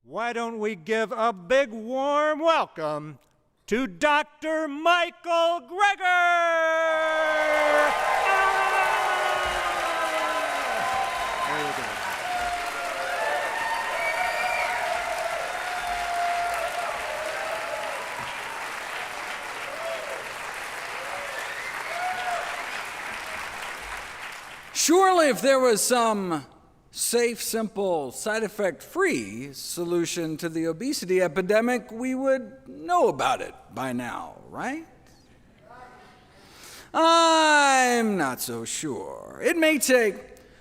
Why don't we give a big warm welcome to Dr. Michael Greger! There you go. Surely if there was some safe, simple, side effect-free solution to the obesity epidemic, we would know about it by now, right? I'm not so sure. It may take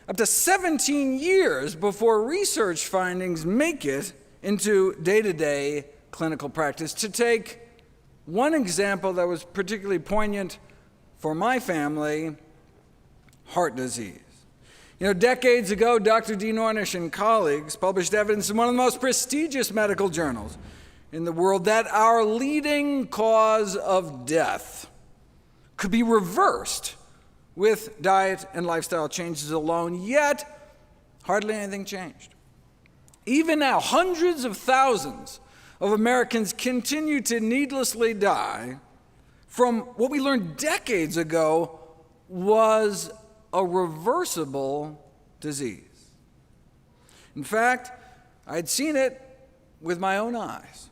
up to 17 years before research findings make it into day-to-day clinical practice. To take one example that was particularly poignant for my family, heart disease. Decades ago, Dr. Dean Ornish and colleagues published evidence in one of the most prestigious medical journals in the world that our leading cause of death could be reversed with diet and lifestyle changes alone, yet hardly anything changed. Even now, hundreds of thousands of Americans continue to needlessly die from what we learned decades ago was a reversible disease. In fact, I'd seen it with my own eyes.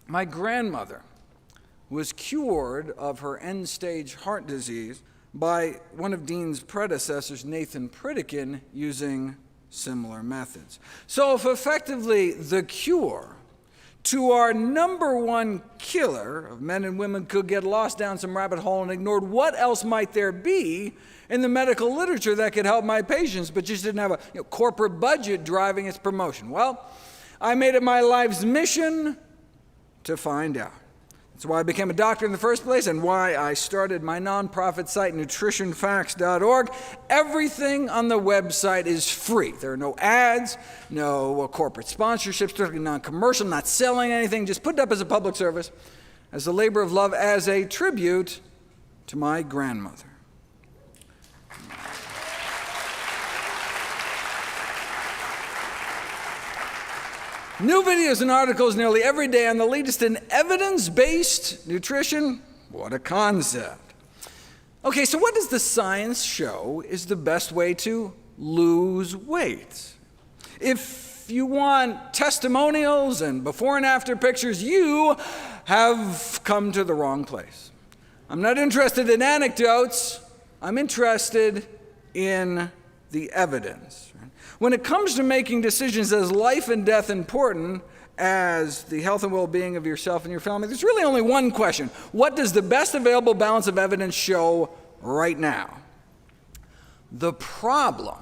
My grandmother was cured of her end-stage heart disease by one of Dean's predecessors, Nathan Pritikin, using similar methods. So if effectively the cure to our number one killer of men and women could get lost down some rabbit hole and ignored, what else might there be in the medical literature that could help my patients, but just didn't have a corporate budget driving its promotion? Well, I made it my life's mission to find out. That's why I became a doctor in the first place and why I started my nonprofit site, nutritionfacts.org. Everything on the website is free. There are no ads, no corporate sponsorships, strictly non-commercial, not selling anything, just put it up as a public service, as a labor of love, as a tribute to my grandmother. New videos and articles nearly every day on the latest in evidence-based nutrition. What a concept. Okay, so what does the science show is the best way to lose weight? If you want testimonials and before and after pictures, you have come to the wrong place. I'm not interested in anecdotes. I'm interested in the evidence. When it comes to making decisions as life and death important as the health and well-being of yourself and your family, there's really only one question. What does the best available balance of evidence show right now? The problem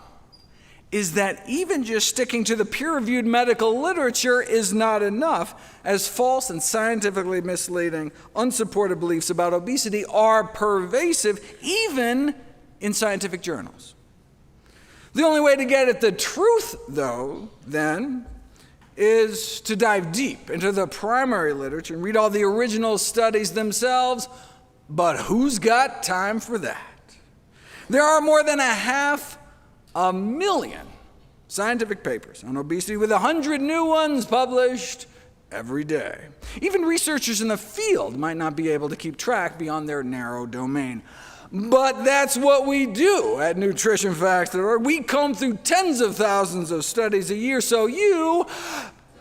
is that even just sticking to the peer-reviewed medical literature is not enough, as false and scientifically misleading, unsupported beliefs about obesity are pervasive, even in scientific journals. The only way to get at the truth, though, then, is to dive deep into the primary literature and read all the original studies themselves, but who's got time for that? There are more than 500,000 scientific papers on obesity, with 100 new ones published every day. Even researchers in the field might not be able to keep track beyond their narrow domain. But that's what we do at nutritionfacts.org. We comb through tens of thousands of studies a year, so you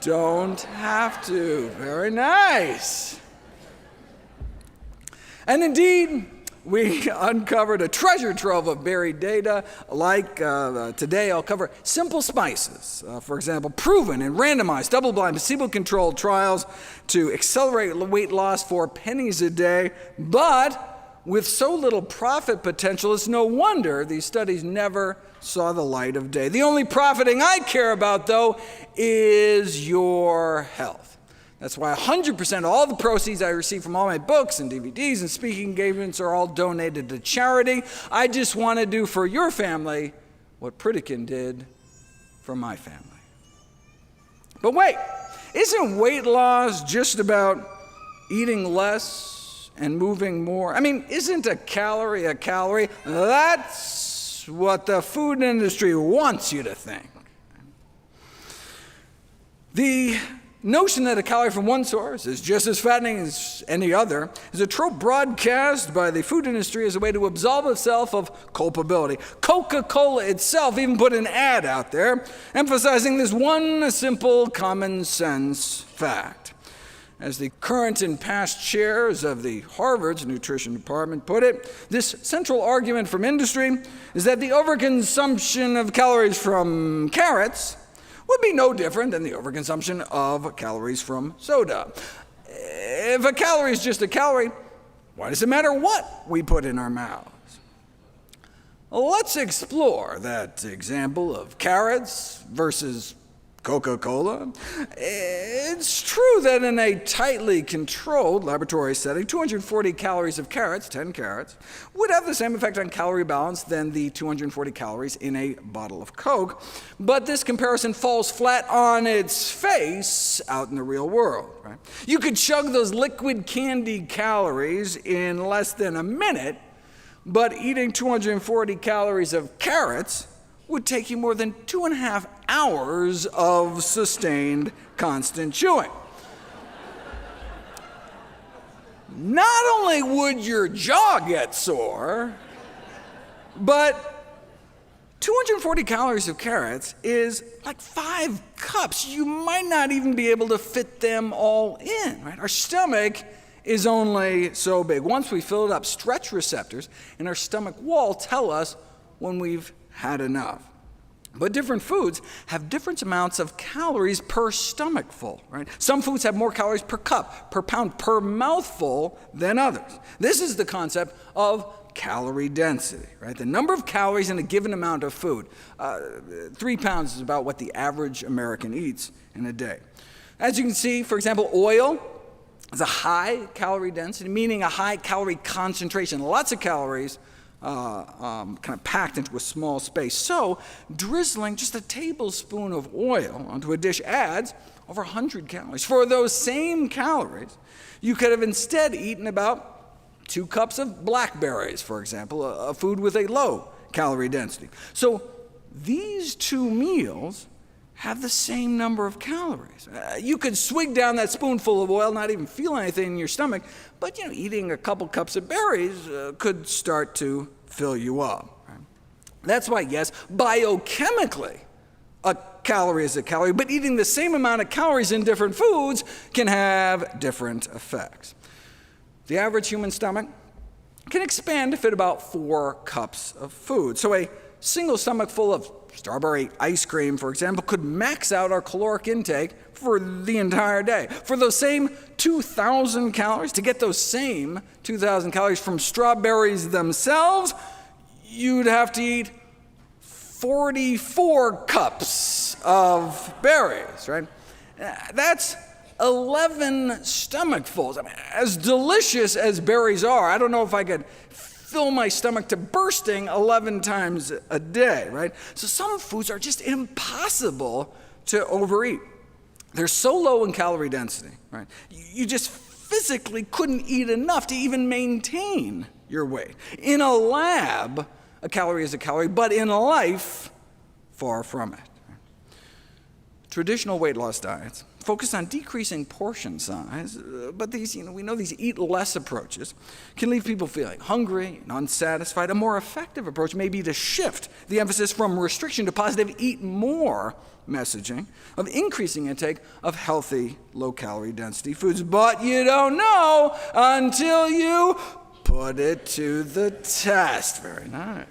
don't have to. Very nice. And indeed, we uncovered a treasure trove of buried data. Like today, I'll cover simple spices, for example, proven in randomized, double-blind, placebo-controlled trials to accelerate weight loss for pennies a day, but with so little profit potential, it's no wonder these studies never saw the light of day. The only profiting I care about, though, is your health. That's why 100% of all the proceeds I receive from all my books and DVDs and speaking engagements are all donated to charity. I just want to do for your family what Pritikin did for my family. But wait, isn't weight loss just about eating less and moving more? I mean, isn't a calorie a calorie? That's what the food industry wants you to think. The notion that a calorie from one source is just as fattening as any other is a trope broadcast by the food industry as a way to absolve itself of culpability. Coca-Cola itself even put an ad out there emphasizing this one simple common sense fact. As the current and past chairs of the Harvard's nutrition department put it, this central argument from industry is that the overconsumption of calories from carrots would be no different than the overconsumption of calories from soda. If a calorie is just a calorie, why does it matter what we put in our mouths? Let's explore that example of carrots versus Coca-Cola. It's true that in a tightly controlled laboratory setting, 240 calories of carrots, 10 carrots, would have the same effect on calorie balance than the 240 calories in a bottle of Coke. But this comparison falls flat on its face out in the real world. Right? You could chug those liquid candy calories in less than a minute, but eating 240 calories of carrots would take you more than 2.5 hours of sustained, constant chewing. Not only would your jaw get sore, but 240 calories of carrots is like 5 cups. You might not even be able to fit them all in, right? Our stomach is only so big. Once we fill it up, stretch receptors in our stomach wall tell us when we've had enough. But different foods have different amounts of calories per stomachful, right? Some foods have more calories per cup, per pound, per mouthful than others. This is the concept of calorie density, right? The number of calories in a given amount of food. 3 pounds is about what the average American eats in a day. As you can see, for example, oil is a high calorie density, meaning a high calorie concentration, lots of calories kind of packed into a small space. So drizzling just a tablespoon of oil onto a dish adds over 100 calories. For those same calories, you could have instead eaten about 2 cups of blackberries, for example, a food with a low calorie density. So these 2 meals have the same number of calories. You could swig down that spoonful of oil, not even feel anything in your stomach, but eating a couple cups of berries could start to fill you up. Right? That's why, yes, biochemically, a calorie is a calorie, but eating the same amount of calories in different foods can have different effects. The average human stomach can expand to fit about 4 cups of food. So a single stomach full of strawberry ice cream, for example, could max out our caloric intake for the entire day. For those same 2,000 calories, to get those same 2,000 calories from strawberries themselves, you'd have to eat 44 cups of berries, right? That's 11 stomachfuls. I mean, as delicious as berries are, I don't know if I could fill my stomach to bursting 11 times a day, right? So some foods are just impossible to overeat. They're so low in calorie density, right? You just physically couldn't eat enough to even maintain your weight. In a lab, a calorie is a calorie, but in life, far from it. Traditional weight loss diets focus on decreasing portion size, but these, we know these eat less approaches can leave people feeling hungry and unsatisfied. A more effective approach may be to shift the emphasis from restriction to positive eat more messaging of increasing intake of healthy, low-calorie density foods. But you don't know until you put it to the test. Very nice.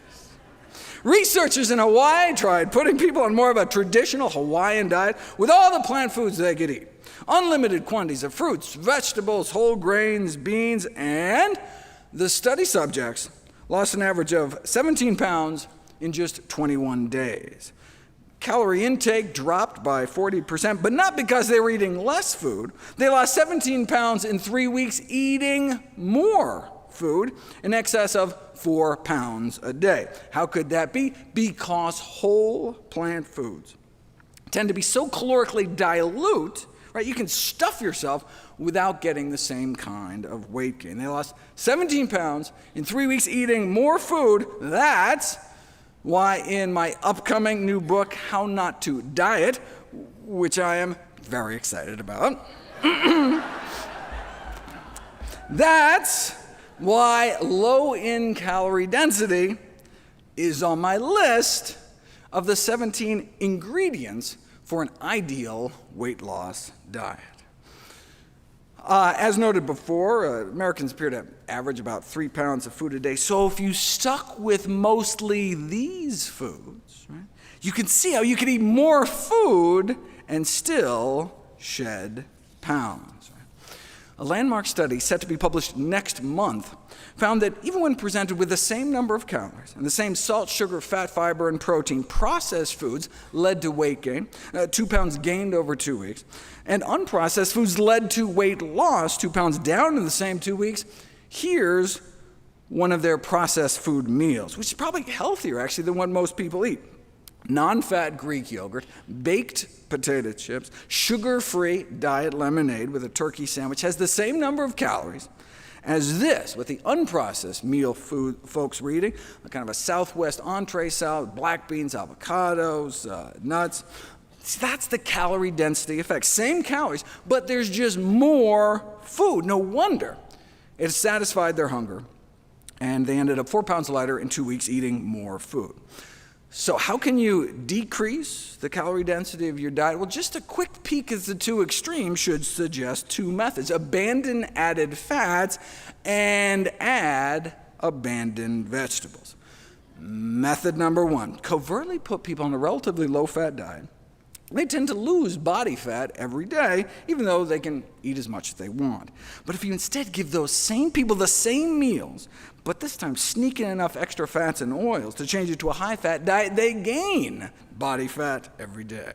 Researchers in Hawaii tried putting people on more of a traditional Hawaiian diet with all the plant foods they could eat. Unlimited quantities of fruits, vegetables, whole grains, beans, and the study subjects lost an average of 17 pounds in just 21 days. Calorie intake dropped by 40%, but not because they were eating less food. They lost 17 pounds in 3 weeks eating more food, in excess of 4 pounds a day. How could that be? Because whole plant foods tend to be so calorically dilute, right? You can stuff yourself without getting the same kind of weight gain. They lost 17 pounds in 3 weeks eating more food. That's why in my upcoming new book, How Not to Diet, which I am very excited about. That's why low in calorie density is on my list of the 17 ingredients for an ideal weight loss diet. As noted before, Americans appear to average about 3 pounds of food a day. So if you stuck with mostly these foods, right, you can see how you can eat more food and still shed pounds. Right? A landmark study set to be published next month found that even when presented with the same number of calories and the same salt, sugar, fat, fiber, and protein, processed foods led to weight gain, 2 pounds gained over 2 weeks, and unprocessed foods led to weight loss, 2 pounds down in the same 2 weeks. Here's one of their processed food meals, which is probably healthier, actually, than what most people eat. Non-fat Greek yogurt, baked potato chips, sugar-free diet lemonade with a turkey sandwich has the same number of calories as this, with the unprocessed meal food folks were eating, a kind of a Southwest entree salad, black beans, avocados, nuts. See, that's the calorie density effect. Same calories, but there's just more food. No wonder it satisfied their hunger, and they ended up 4 pounds lighter in 2 weeks eating more food. So how can you decrease the calorie density of your diet? Well, just a quick peek at the two extremes should suggest two methods. Abandon added fats and add abandoned vegetables. Method number one, covertly put people on a relatively low-fat diet. They tend to lose body fat every day, even though they can eat as much as they want. But if you instead give those same people the same meals, but this time sneak in enough extra fats and oils to change it to a high-fat diet, they gain body fat every day.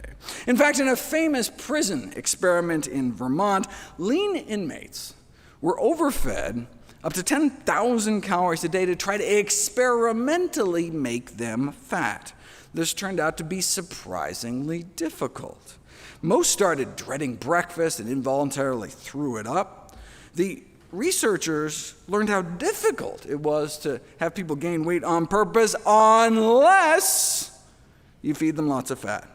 In fact, in a famous prison experiment in Vermont, lean inmates were overfed up to 10,000 calories a day to try to experimentally make them fat. This turned out to be surprisingly difficult. Most started dreading breakfast and involuntarily threw it up. The researchers learned how difficult it was to have people gain weight on purpose unless you feed them lots of fat.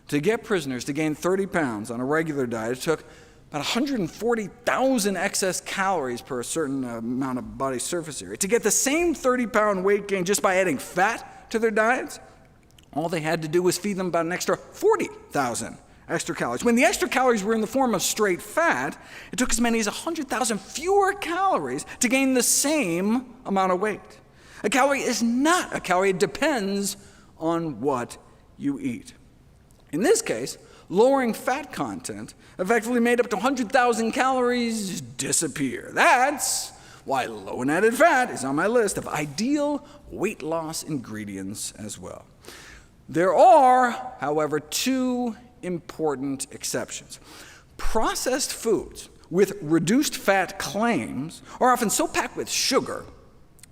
To get prisoners to gain 30 pounds on a regular diet, it took about 140,000 excess calories per a certain amount of body surface area. To get the same 30-pound weight gain just by adding fat to their diets, all they had to do was feed them about an extra 40,000 extra calories. When the extra calories were in the form of straight fat, it took as many as 100,000 fewer calories to gain the same amount of weight. A calorie is not a calorie. It depends on what you eat. In this case, lowering fat content effectively made up to 100,000 calories disappear. That's why low in added fat is on my list of ideal weight loss ingredients as well. There are, however, two important exceptions. Processed foods with reduced fat claims are often so packed with sugar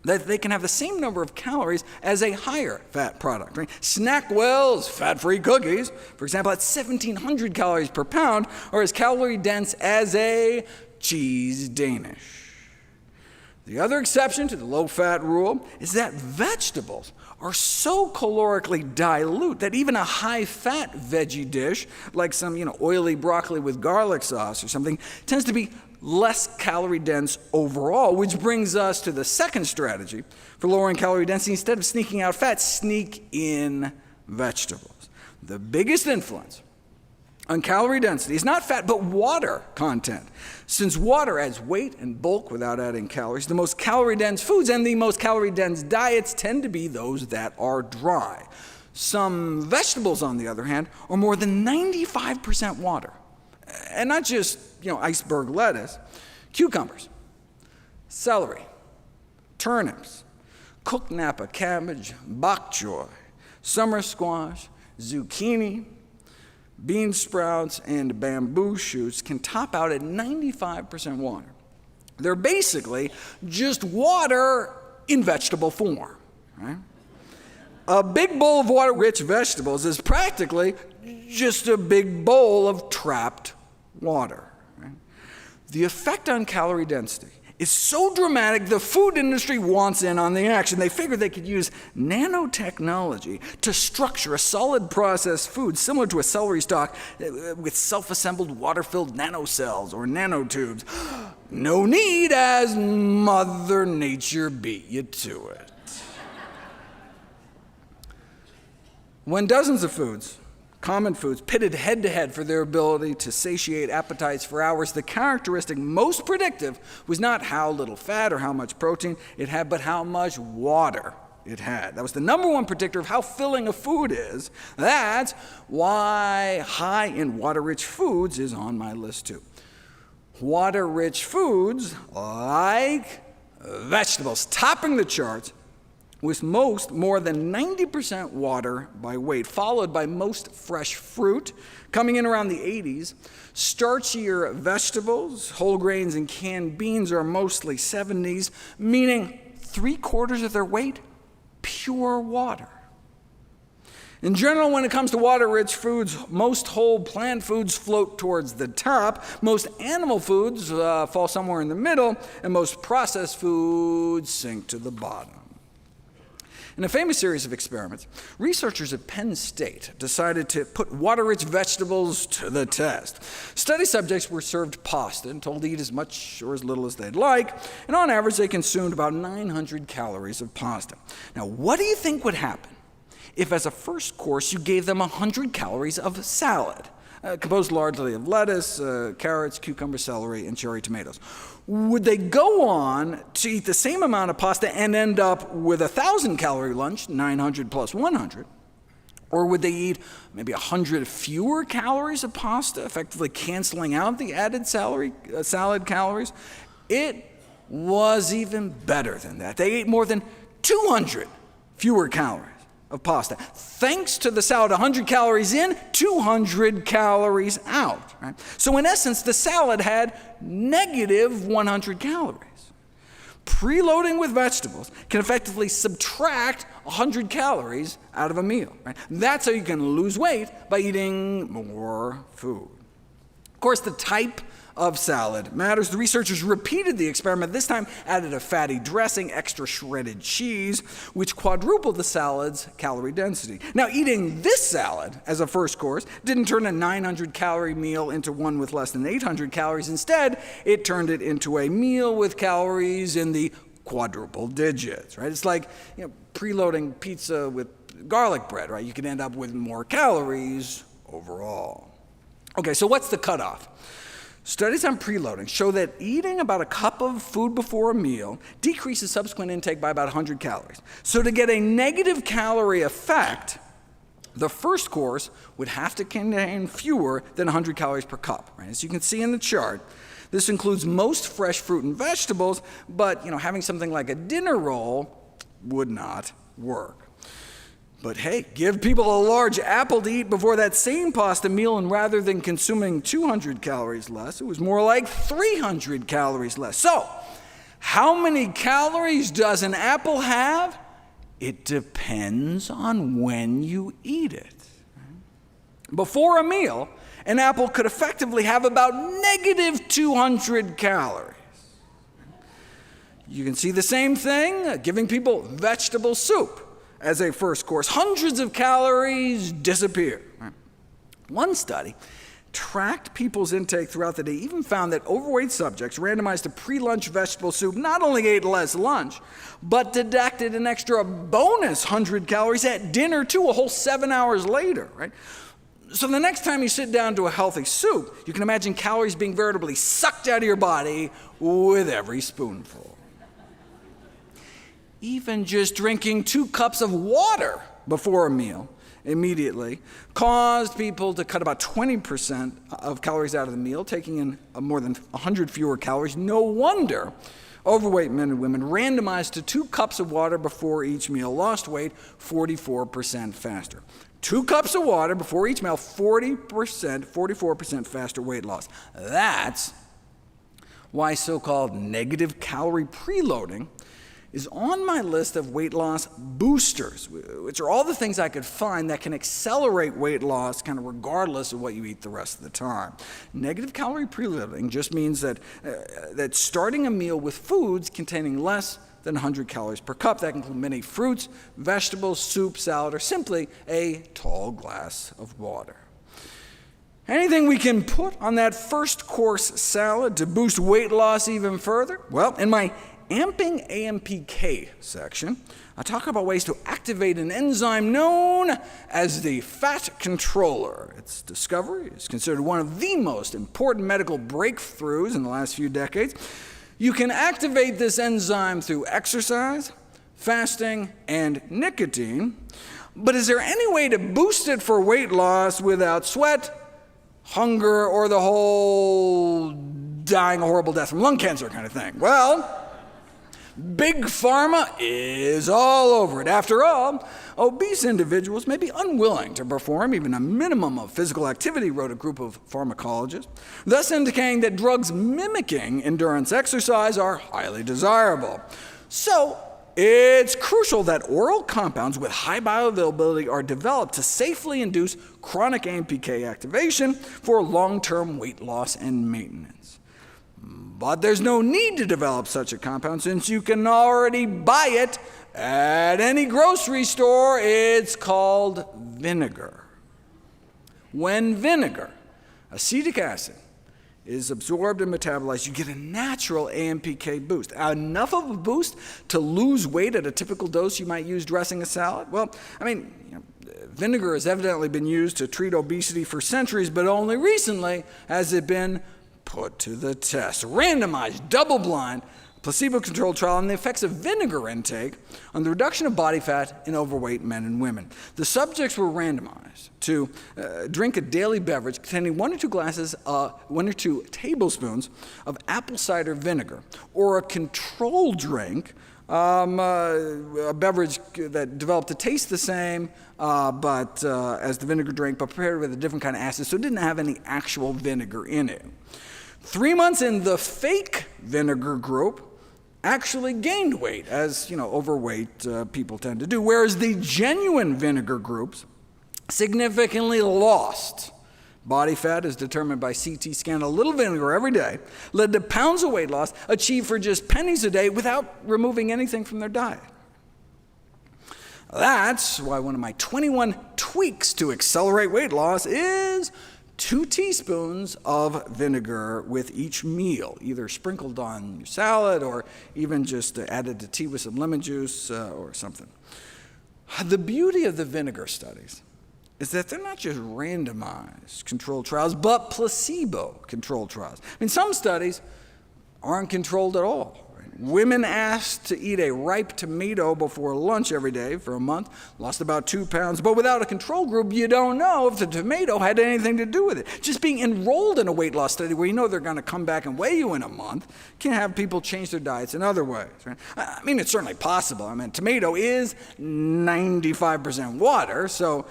that they can have the same number of calories as a higher fat product. Right? Snackwell's fat-free cookies, for example, at 1,700 calories per pound, are as calorie dense as a cheese Danish. The other exception to the low-fat rule is that vegetables are so calorically dilute that even a high-fat veggie dish, like some oily broccoli with garlic sauce or something, tends to be less calorie dense overall, which brings us to the second strategy for lowering calorie density. Instead of sneaking out fat, sneak in vegetables. The biggest influence on calorie density is not fat, but water content. Since water adds weight and bulk without adding calories, the most calorie-dense foods and the most calorie-dense diets tend to be those that are dry. Some vegetables, on the other hand, are more than 95% water. And not just, iceberg lettuce. Cucumbers, celery, turnips, cooked Napa cabbage, bok choy, summer squash, zucchini, bean sprouts, and bamboo shoots can top out at 95% water. They're basically just water in vegetable form, right? A big bowl of water-rich vegetables is practically just a big bowl of trapped water. Right? The effect on calorie density is so dramatic, the food industry wants in on the action. They figured they could use nanotechnology to structure a solid processed food similar to a celery stalk with self-assembled water-filled nanocells or nanotubes. No need, as Mother Nature beat you to it. When dozens of foods, common foods, pitted head-to-head for their ability to satiate appetites for hours, the characteristic most predictive was not how little fat or how much protein it had, but how much water it had. That was the number one predictor of how filling a food is. That's why high in water-rich foods is on my list too. Water-rich foods like vegetables, topping the charts, with most more than 90% water by weight, followed by most fresh fruit, coming in around the 80s. Starchier vegetables, whole grains, and canned beans are mostly 70s, meaning 3/4 of their weight, pure water. In general, when it comes to water-rich foods, most whole plant foods float towards the top, most animal foods fall somewhere in the middle, and most processed foods sink to the bottom. In a famous series of experiments, researchers at Penn State decided to put water-rich vegetables to the test. Study subjects were served pasta and told to eat as much or as little as they'd like, and on average they consumed about 900 calories of pasta. Now, what do you think would happen if as a first course you gave them 100 calories of salad, composed largely of lettuce, carrots, cucumber, celery, and cherry tomatoes? Would they go on to eat the same amount of pasta and end up with a 1,000-calorie lunch, 900 plus 100? Or would they eat maybe 100 fewer calories of pasta, effectively canceling out the added salad calories? It was even better than that. They ate more than 200 fewer calories of pasta. Thanks to the salad, 100 calories in, 200 calories out. Right? So in essence, the salad had negative 100 calories. Preloading with vegetables can effectively subtract 100 calories out of a meal. Right? That's how you can lose weight, by eating more food. Of course, the type of salad matters. The researchers repeated the experiment, this time added a fatty dressing, extra shredded cheese, which quadrupled the salad's calorie density. Now, eating this salad as a first course didn't turn a 900-calorie meal into one with less than 800 calories. Instead, it turned it into a meal with calories in the quadruple digits. Right? It's like preloading pizza with garlic bread. Right? You can end up with more calories overall. Okay, so what's the cutoff? Studies on preloading show that eating about a cup of food before a meal decreases subsequent intake by about 100 calories. So to get a negative calorie effect, the first course would have to contain fewer than 100 calories per cup. Right? As you can see in the chart, this includes most fresh fruit and vegetables, but having something like a dinner roll would not work. But hey, give people a large apple to eat before that same pasta meal, and rather than consuming 200 calories less, it was more like 300 calories less. So, how many calories does an apple have? It depends on when you eat it. Before a meal, an apple could effectively have about negative 200 calories. You can see the same thing, giving people vegetable soup as a first course. Hundreds of calories disappear. One study tracked people's intake throughout the day, even found that overweight subjects randomized to pre-lunch vegetable soup not only ate less lunch, but deducted an extra bonus 100 calories at dinner too, a whole 7 hours later. Right? So the next time you sit down to a healthy soup, you can imagine calories being veritably sucked out of your body with every spoonful. Even just drinking 2 cups of water before a meal immediately caused people to cut about 20% of calories out of the meal, taking in more than 100 fewer calories. No wonder overweight men and women randomized to 2 cups of water before each meal lost weight 44% faster. 2 cups of water before each meal, 44% faster weight loss. That's why so-called negative calorie preloading is on my list of weight loss boosters, which are all the things I could find that can accelerate weight loss kind of regardless of what you eat the rest of the time. Negative calorie preloading just means that starting a meal with foods containing less than 100 calories per cup. That can include many fruits, vegetables, soup, salad, or simply a tall glass of water. Anything we can put on that first course salad to boost weight loss even further? Well, in my Amping AMPK section, I talk about ways to activate an enzyme known as the fat controller. Its discovery is considered one of the most important medical breakthroughs in the last few decades. You can activate this enzyme through exercise, fasting, and nicotine, but is there any way to boost it for weight loss without sweat, hunger, or the whole dying a horrible death from lung cancer kind of thing? Well, Big Pharma is all over it. After all, obese individuals may be unwilling to perform even a minimum of physical activity, wrote a group of pharmacologists, thus indicating that drugs mimicking endurance exercise are highly desirable. So, it's crucial that oral compounds with high bioavailability are developed to safely induce chronic AMPK activation for long-term weight loss and maintenance. But there's no need to develop such a compound since you can already buy it at any grocery store. It's called vinegar. When vinegar, acetic acid, is absorbed and metabolized, you get a natural AMPK boost. Enough of a boost to lose weight at a typical dose you might use dressing a salad? Well, vinegar has evidently been used to treat obesity for centuries, but only recently has it been put to the test. Randomized, double-blind, placebo-controlled trial on the effects of vinegar intake on the reduction of body fat in overweight men and women. The subjects were randomized to drink a daily beverage containing 1 or 2 tablespoons of apple cider vinegar, or a control drink, a beverage that developed to taste the same but as the vinegar drink, but prepared with a different kind of acid, so it didn't have any actual vinegar in it. 3 months in, the fake vinegar group actually gained weight, as overweight people tend to do, whereas the genuine vinegar groups significantly lost body fat, as determined by CT scan. A little vinegar every day led to pounds of weight loss achieved for just pennies a day without removing anything from their diet. That's why one of my 21 tweaks to accelerate weight loss is 2 teaspoons of vinegar with each meal, either sprinkled on your salad or even just added to tea with some lemon juice or something. The beauty of the vinegar studies is that they're not just randomized controlled trials, but placebo-controlled trials. Some studies aren't controlled at all. Women asked to eat a ripe tomato before lunch every day for a month, lost about 2 pounds, but without a control group, you don't know if the tomato had anything to do with it. Just being enrolled in a weight loss study where you know they're going to come back and weigh you in a month can have people change their diets in other ways. Right? It's certainly possible. Tomato is 95% water, so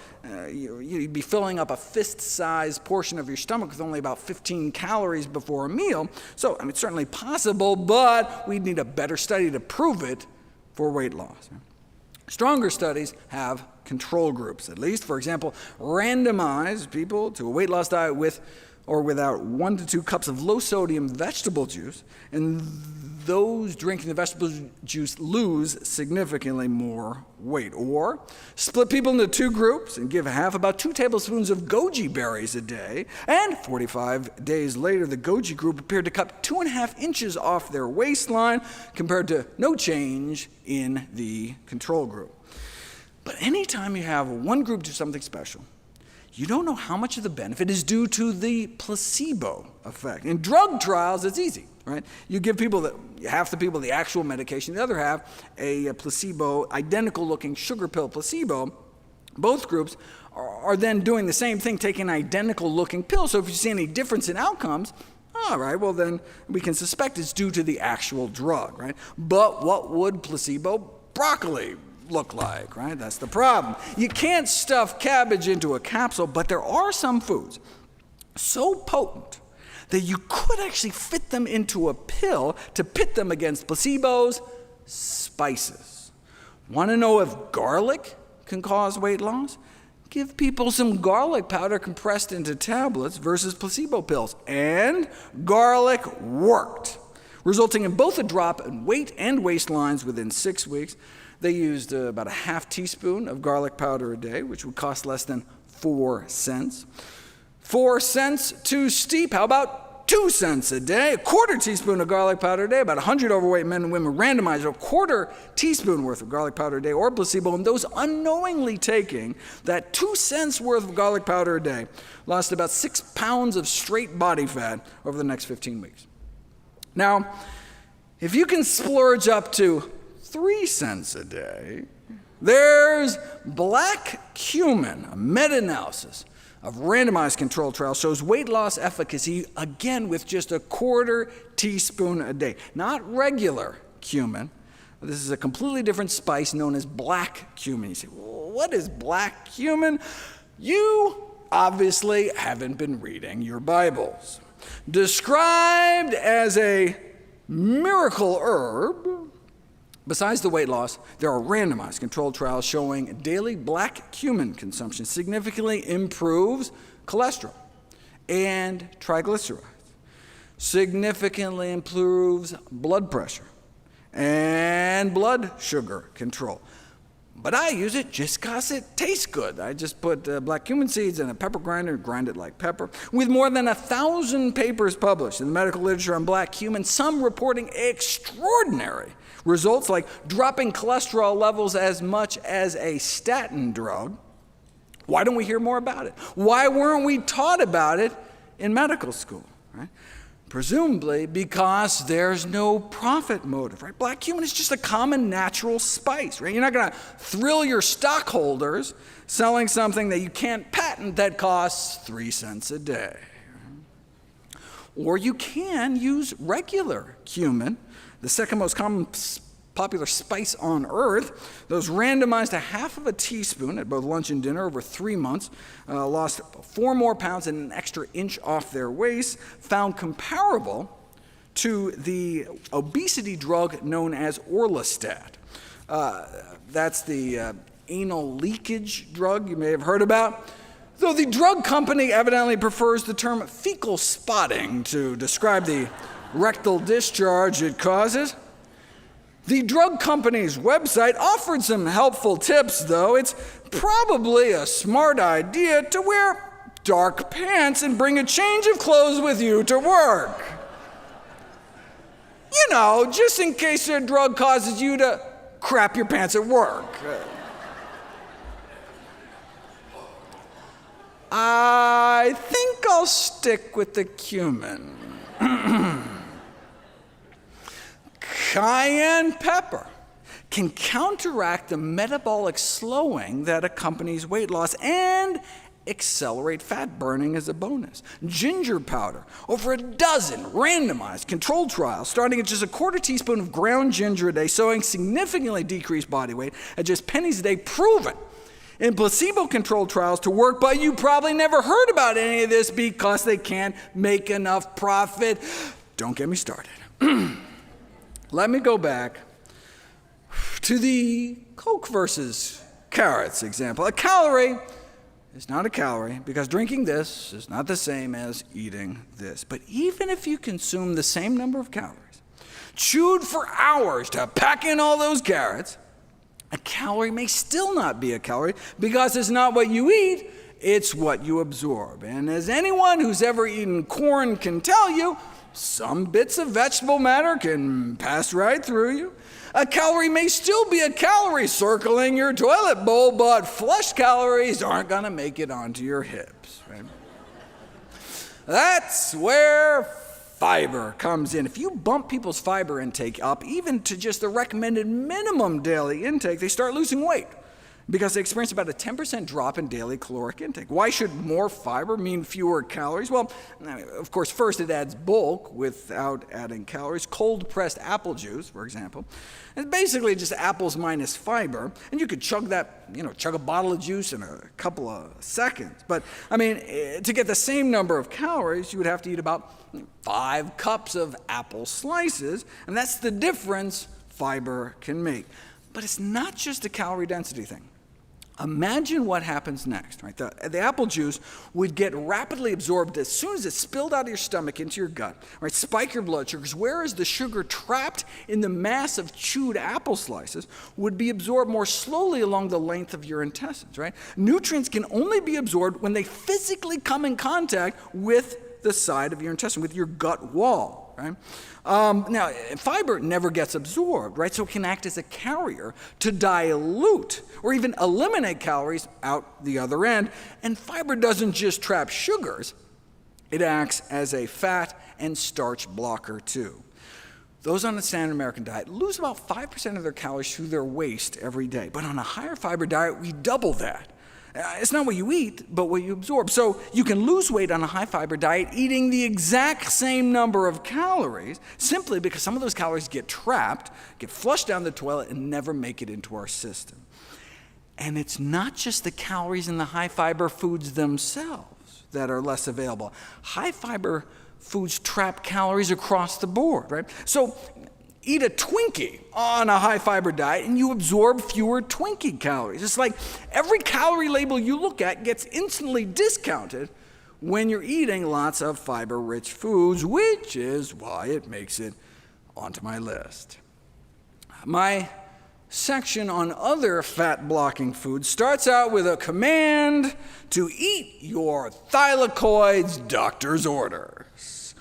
you'd be filling up a fist-sized portion of your stomach with only about 15 calories before a meal. So, it's certainly possible, but we'd need a better study to prove it for weight loss. Stronger studies have control groups, at least. For example, randomize people to a weight loss diet with or without 1 to 2 cups of low-sodium vegetable juice, and those drinking the vegetable juice lose significantly more weight. Or split people into 2 groups and give half about 2 tablespoons of goji berries a day, and 45 days later, the goji group appeared to cut 2.5 inches off their waistline compared to no change in the control group. But anytime you have one group do something special, you don't know how much of the benefit is due to the placebo effect. In drug trials, it's easy, right? You give half the people the actual medication, the other half a placebo, identical-looking sugar pill placebo. Both groups are then doing the same thing, taking an identical-looking pill. So if you see any difference in outcomes, all right, well then we can suspect it's due to the actual drug, right? But what would placebo broccoli look like, right? That's the problem. You can't stuff cabbage into a capsule, but there are some foods so potent that you could actually fit them into a pill to pit them against placebos spices. Want to know if garlic can cause weight loss? Give people some garlic powder compressed into tablets versus placebo pills. And garlic worked, resulting in both a drop in weight and waistlines within 6 weeks. They used about a half teaspoon of garlic powder a day, which would cost less than 4 cents. 4 cents too steep? How about 2 cents a day? A quarter teaspoon of garlic powder a day. About 100 overweight men and women randomized a quarter teaspoon worth of garlic powder a day or placebo, and those unknowingly taking that 2 cents worth of garlic powder a day lost about 6 pounds of straight body fat over the next 15 weeks. Now, if you can splurge up to 3 cents a day, there's black cumin. A meta-analysis of randomized controlled trials shows weight loss efficacy, again, with just a quarter teaspoon a day. Not regular cumin. This is a completely different spice known as black cumin. You say, well, what is black cumin? You obviously haven't been reading your Bibles. Described as a miracle herb, besides the weight loss, there are randomized controlled trials showing daily black cumin consumption significantly improves cholesterol and triglycerides, significantly improves blood pressure and blood sugar control. But I use it just because it tastes good. I just put black cumin seeds in a pepper grinder and grind it like pepper. With more than 1,000 papers published in the medical literature on black cumin, some reporting extraordinary results like dropping cholesterol levels as much as a statin drug. Why don't we hear more about it? Why weren't we taught about it in medical school? Right? Presumably because there's no profit motive, right? Black cumin is just a common natural spice, right? You're not going to thrill your stockholders selling something that you can't patent that costs 3 cents a day. Or you can use regular cumin, the second most common popular spice on earth. Those randomized a half of a teaspoon at both lunch and dinner over 3 months, lost 4 more pounds and an extra inch off their waist, found comparable to the obesity drug known as Orlistat. That's the anal leakage drug you may have heard about. Though the drug company evidently prefers the term fecal spotting to describe the rectal discharge it causes. The drug company's website offered some helpful tips, though. It's probably a smart idea to wear dark pants and bring a change of clothes with you to work. You know, just in case their drug causes you to crap your pants at work. I think I'll stick with the cumin. Cayenne pepper can counteract the metabolic slowing that accompanies weight loss and accelerate fat burning as a bonus. Ginger powder, over a dozen randomized controlled trials starting at just a quarter teaspoon of ground ginger a day, showing significantly decreased body weight at just pennies a day, proven in placebo-controlled trials to work, but you probably never heard about any of this because they can't make enough profit. Don't get me started. Let me go back to the Coke versus carrots example. A calorie is not a calorie because drinking this is not the same as eating this. But even if you consume the same number of calories, chewed for hours to pack in all those carrots, a calorie may still not be a calorie because it's not what you eat, it's what you absorb. And as anyone who's ever eaten corn can tell you, some bits of vegetable matter can pass right through you. A calorie may still be a calorie circling your toilet bowl, but flush calories aren't going to make it onto your hips. Right? That's where fiber comes in. If you bump people's fiber intake up, even to just the recommended minimum daily intake, they start losing weight because they experience about a 10% drop in daily caloric intake. Why should more fiber mean fewer calories? Well, of course, first it adds bulk without adding calories. Cold-pressed apple juice, for example, is basically just apples minus fiber, and you could chug that, chug a bottle of juice in a couple of seconds. But, to get the same number of calories, you would have to eat about 5 cups of apple slices, and that's the difference fiber can make. But it's not just a calorie density thing. Imagine what happens next, right? The apple juice would get rapidly absorbed as soon as it's spilled out of your stomach into your gut, right? Spike your blood sugars, whereas the sugar trapped in the mass of chewed apple slices would be absorbed more slowly along the length of your intestines, right? Nutrients can only be absorbed when they physically come in contact with the side of your intestine, with your gut wall, right? Now, fiber never gets absorbed, right? So it can act as a carrier to dilute or even eliminate calories out the other end. And fiber doesn't just trap sugars, it acts as a fat and starch blocker too. Those on the standard American diet lose about 5% of their calories through their waste every day. But on a higher fiber diet, we double that. It's not what you eat, but what you absorb. So you can lose weight on a high-fiber diet eating the exact same number of calories simply because some of those calories get trapped, get flushed down the toilet, and never make it into our system. And it's not just the calories in the high-fiber foods themselves that are less available. High-fiber foods trap calories across the board, right? So eat a Twinkie on a high-fiber diet and you absorb fewer Twinkie calories. It's like every calorie label you look at gets instantly discounted when you're eating lots of fiber-rich foods, which is why it makes it onto my list. My section on other fat-blocking foods starts out with a command to eat your thylakoids, doctor's orders.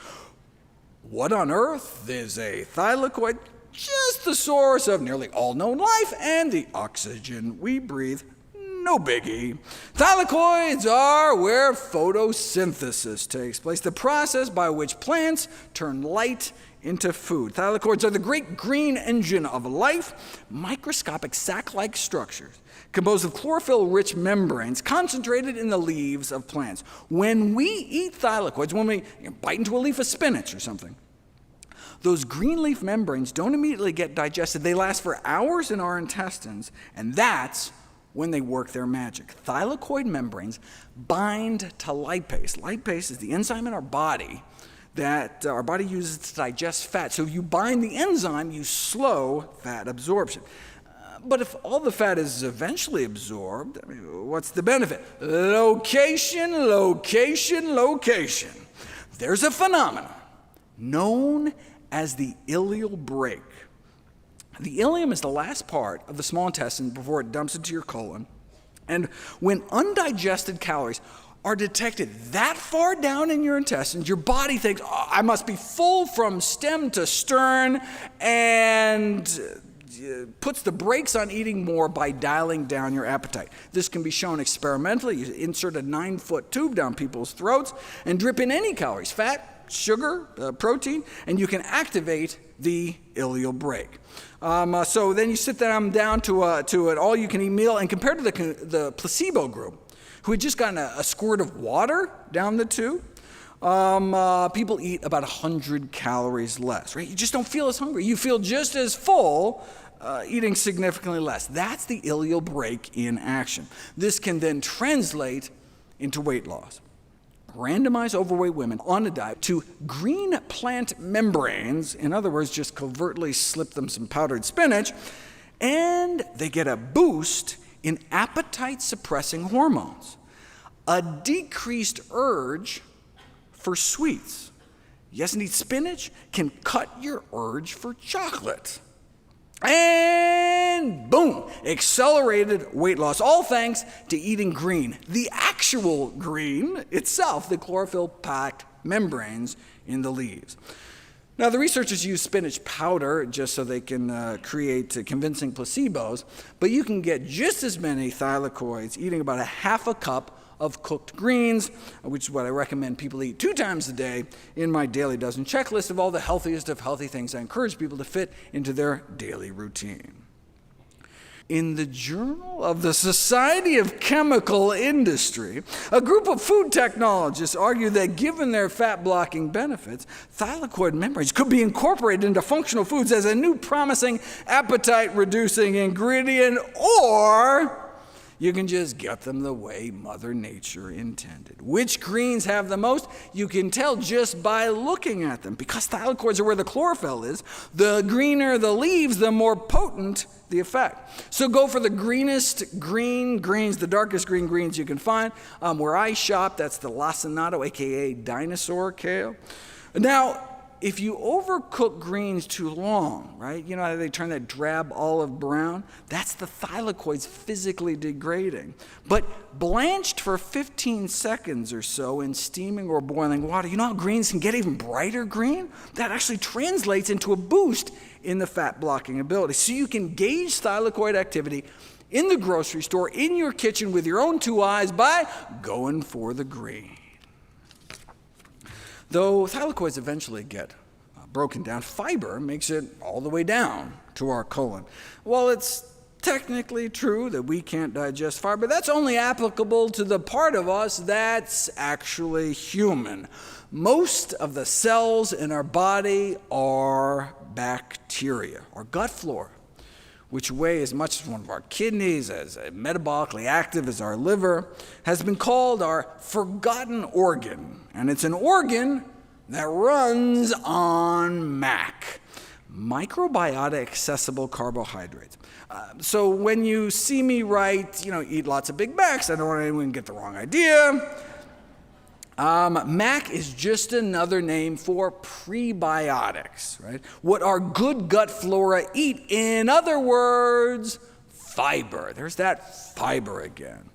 What on earth is a thylakoid? Just the source of nearly all known life and the oxygen we breathe. No biggie. Thylakoids are where photosynthesis takes place, the process by which plants turn light into food. Thylakoids are the great green engine of life, microscopic sac-like structures composed of chlorophyll-rich membranes concentrated in the leaves of plants. When we eat thylakoids, when we bite into a leaf of spinach or something, those green leaf membranes don't immediately get digested. They last for hours in our intestines, and that's when they work their magic. Thylakoid membranes bind to lipase. Lipase is the enzyme in our body that our body uses to digest fat. So if you bind the enzyme, you slow fat absorption. But if all the fat is eventually absorbed, what's the benefit? Location, location, location. There's a phenomenon known as the ileal brake. The ileum is the last part of the small intestine before it dumps into your colon. And when undigested calories are detected that far down in your intestines, your body thinks, oh, I must be full from stem to stern, and puts the brakes on eating more by dialing down your appetite. This can be shown experimentally. You insert a 9-foot tube down people's throats and drip in any calories, fat, sugar, protein, and you can activate the ileal brake. So then you sit them down to an all-you-can-eat meal, and compared to the placebo group, who had just gotten a squirt of water down the tube, people eat about 100 calories less, right? You just don't feel as hungry. You feel just as full, eating significantly less. That's the ileal brake in action. This can then translate into weight loss. Randomize overweight women on a diet to green plant membranes, in other words, just covertly slip them some powdered spinach, and they get a boost in appetite-suppressing hormones, a decreased urge for sweets. Yes, indeed, spinach can cut your urge for chocolate. And boom, accelerated weight loss, all thanks to eating green. The actual green itself, the chlorophyll-packed membranes in the leaves. Now, the researchers use spinach powder just so they can create convincing placebos, but you can get just as many thylakoids eating about a half a cup of cooked greens, which is what I recommend people eat 2 times a day in my daily dozen checklist of all the healthiest of healthy things I encourage people to fit into their daily routine. In the Journal of the Society of Chemical Industry, a group of food technologists argue that given their fat-blocking benefits, thylakoid membranes could be incorporated into functional foods as a new promising appetite-reducing ingredient, or You can just get them the way Mother Nature intended. Which greens have the most? You can tell just by looking at them. Because thylakoids are where the chlorophyll is, the greener the leaves, the more potent the effect. So go for the greenest green greens, the darkest green greens you can find. Where I shop, that's the lacinato, aka dinosaur kale. Now, if you overcook greens too long, right? You know how they turn that drab olive brown? That's the thylakoids physically degrading. But blanched for 15 seconds or so in steaming or boiling water, you know how greens can get even brighter green? That actually translates into a boost in the fat blocking ability. So you can gauge thylakoid activity in the grocery store, in your kitchen with your own two eyes by going for the green. Though thylakoids eventually get broken down, fiber makes it all the way down to our colon. While it's technically true that we can't digest fiber, that's only applicable to the part of us that's actually human. Most of the cells in our body are bacteria, or gut flora, which weigh as much as one of our kidneys, as metabolically active as our liver, has been called our forgotten organ. And it's an organ that runs on MAC, microbiota accessible carbohydrates. So when you see me write, eat lots of Big Macs, I don't want anyone to get the wrong idea. MAC is just another name for prebiotics, right? What our good gut flora eat. In other words, fiber. There's that fiber again.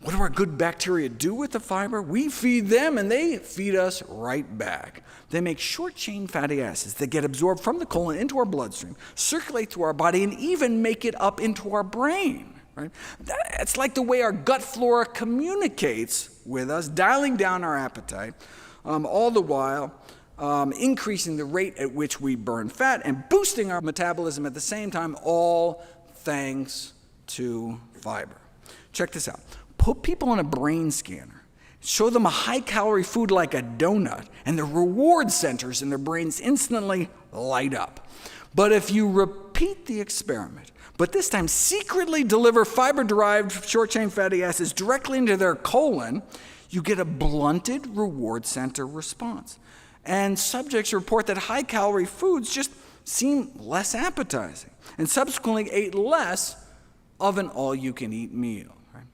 What do our good bacteria do with the fiber? We feed them and they feed us right back. They make short-chain fatty acids that get absorbed from the colon into our bloodstream, circulate through our body, and even make it up into our brain. Right? It's like the way our gut flora communicates with us, dialing down our appetite, all the while increasing the rate at which we burn fat and boosting our metabolism at the same time, all thanks to fiber. Check this out. Put people on a brain scanner, show them a high-calorie food like a donut, and the reward centers in their brains instantly light up. But if you repeat the experiment, but this time secretly deliver fiber-derived short-chain fatty acids directly into their colon, you get a blunted reward center response. And subjects report that high-calorie foods just seem less appetizing, and subsequently ate less of an all-you-can-eat meal. Right?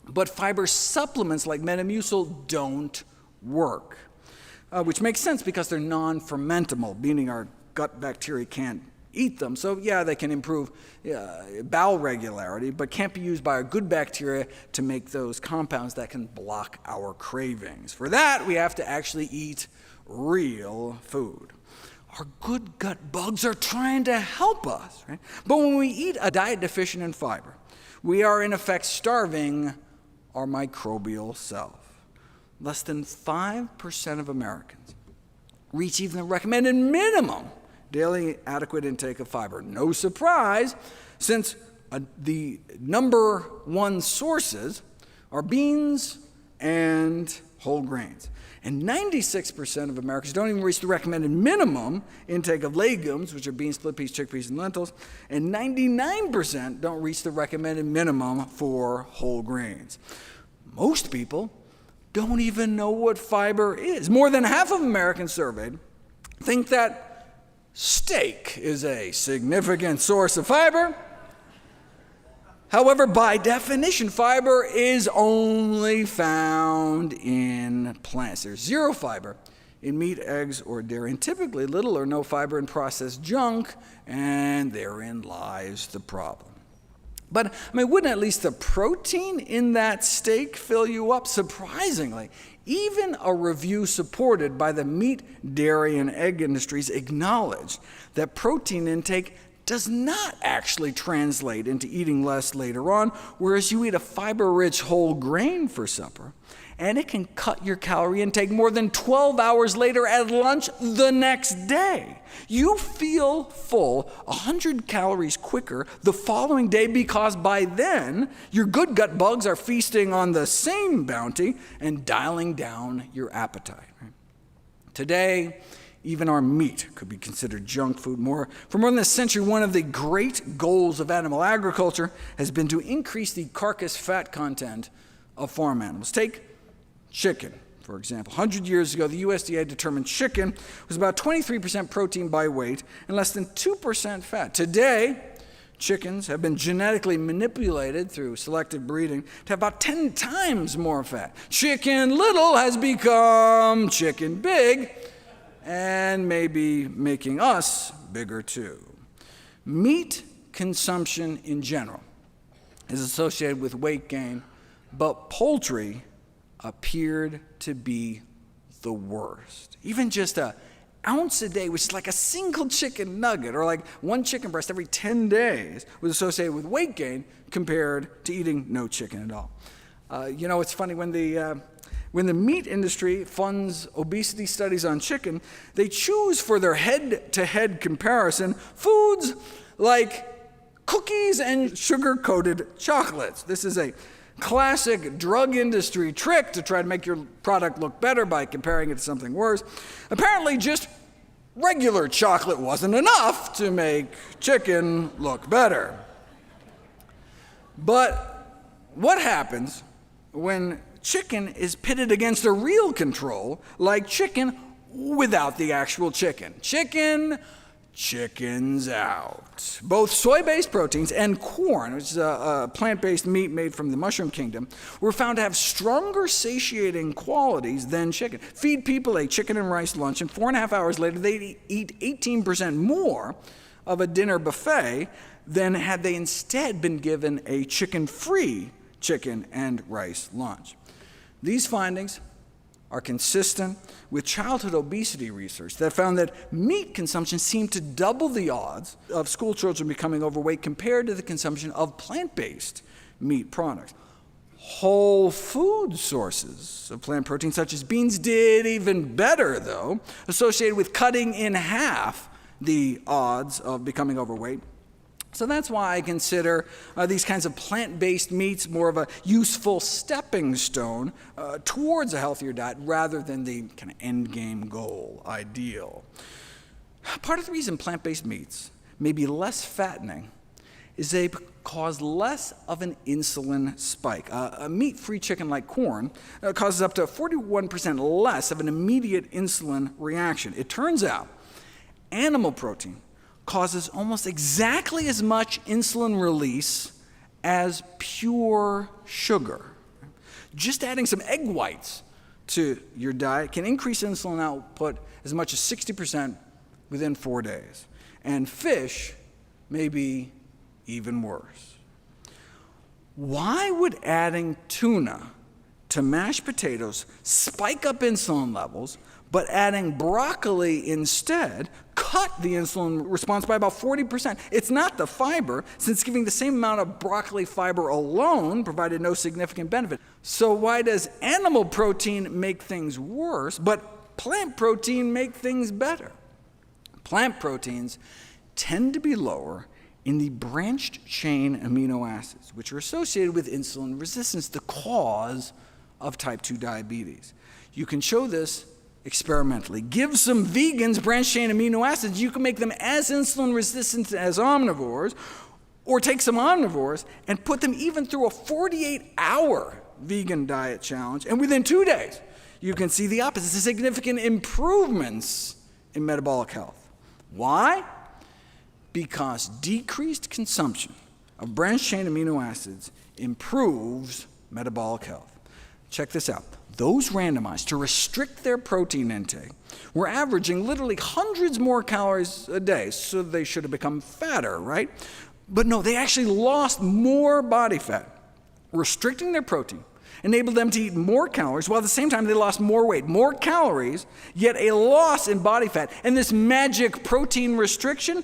But fiber supplements like Metamucil don't work, which makes sense because they're non-fermentable, meaning our gut bacteria can't eat them. So yeah, they can improve bowel regularity, but can't be used by our good bacteria to make those compounds that can block our cravings. For that, we have to actually eat real food. Our good gut bugs are trying to help us, right? But when we eat a diet deficient in fiber, we are in effect starving our microbial self. Less than 5% of Americans reach even the recommended minimum daily adequate intake of fiber. No surprise, since the number one sources are beans and whole grains. And 96% of Americans don't even reach the recommended minimum intake of legumes, which are beans, split peas, chickpeas, and lentils. And 99% don't reach the recommended minimum for whole grains. Most people don't even know what fiber is. More than half of Americans surveyed think that steak is a significant source of fiber. However, by definition, fiber is only found in plants. There's zero fiber in meat, eggs, or dairy, and typically little or no fiber in processed junk, and therein lies the problem. But, wouldn't at least the protein in that steak fill you up? Surprisingly, even a review supported by the meat, dairy, and egg industries acknowledged that protein intake does not actually translate into eating less later on, whereas you eat a fiber-rich whole grain for supper, and it can cut your calorie intake more than 12 hours later at lunch the next day. You feel full 100 calories quicker the following day because by then, your good gut bugs are feasting on the same bounty and dialing down your appetite. Today, even our meat could be considered junk food. For more than a century, one of the great goals of animal agriculture has been to increase the carcass fat content of farm animals. Take chicken, for example. 100 years ago, the USDA determined chicken was about 23% protein by weight and less than 2% fat. Today, chickens have been genetically manipulated through selective breeding to have about 10 times more fat. Chicken Little has become Chicken Big, and maybe making us bigger too. Meat consumption in general is associated with weight gain, but poultry appeared to be the worst. Even just an ounce a day, which is like a single chicken nugget, or like one chicken breast every 10 days, was associated with weight gain compared to eating no chicken at all. It's funny, when the meat industry funds obesity studies on chicken, they choose for their head-to-head comparison foods like cookies and sugar-coated chocolates. This is a classic drug industry trick to try to make your product look better by comparing it to something worse. Apparently, just regular chocolate wasn't enough to make chicken look better. But what happens when chicken is pitted against a real control, like chicken without the actual chicken? Chickens out. Both soy-based proteins and corn, which is a plant-based meat made from the mushroom kingdom, were found to have stronger satiating qualities than chicken. Feed people a chicken and rice lunch, and 4.5 hours later, they'd eat 18% more of a dinner buffet than had they instead been given a chicken-free chicken and rice lunch. These findings are consistent with childhood obesity research that found that meat consumption seemed to double the odds of school children becoming overweight compared to the consumption of plant-based meat products. Whole food sources of plant protein, such as beans, did even better, though, associated with cutting in half the odds of becoming overweight. So that's why I consider these kinds of plant-based meats more of a useful stepping stone towards a healthier diet rather than the kind of end-game goal ideal. Part of the reason plant-based meats may be less fattening is they cause less of an insulin spike. A meat-free chicken like corn causes up to 41% less of an immediate insulin reaction. It turns out animal protein causes almost exactly as much insulin release as pure sugar. Just adding some egg whites to your diet can increase insulin output as much as 60% within 4 days. And fish may be even worse. Why would adding tuna to mashed potatoes spike up insulin levels, but adding broccoli instead cut the insulin response by about 40%? It's not the fiber, since giving the same amount of broccoli fiber alone provided no significant benefit. So why does animal protein make things worse, but plant protein make things better? Plant proteins tend to be lower in the branched chain amino acids, which are associated with insulin resistance, the cause of type 2 diabetes. You can show this experimentally. Give some vegans branched chain amino acids, you can make them as insulin resistant as omnivores, or take some omnivores and put them even through a 48-hour vegan diet challenge, and within 2 days, you can see the opposite, significant improvements in metabolic health. Why? Because decreased consumption of branched chain amino acids improves metabolic health. Check this out. Those randomized to restrict their protein intake were averaging literally hundreds more calories a day, so they should have become fatter, right? But no, they actually lost more body fat. Restricting their protein enabled them to eat more calories, while at the same time they lost more weight, more calories, yet a loss in body fat. And this magic protein restriction,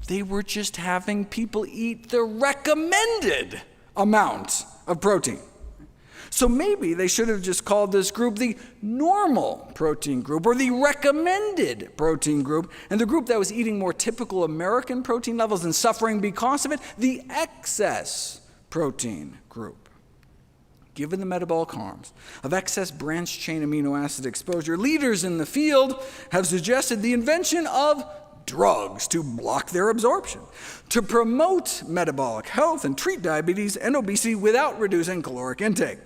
they were just having people eat the recommended amount of protein. So maybe they should have just called this group the normal protein group, or the recommended protein group, and the group that was eating more typical American protein levels and suffering because of it, the excess protein group. given the metabolic harms of excess branched-chain amino acid exposure, leaders in the field have suggested the invention of drugs to block their absorption, to promote metabolic health and treat diabetes and obesity without reducing caloric intake.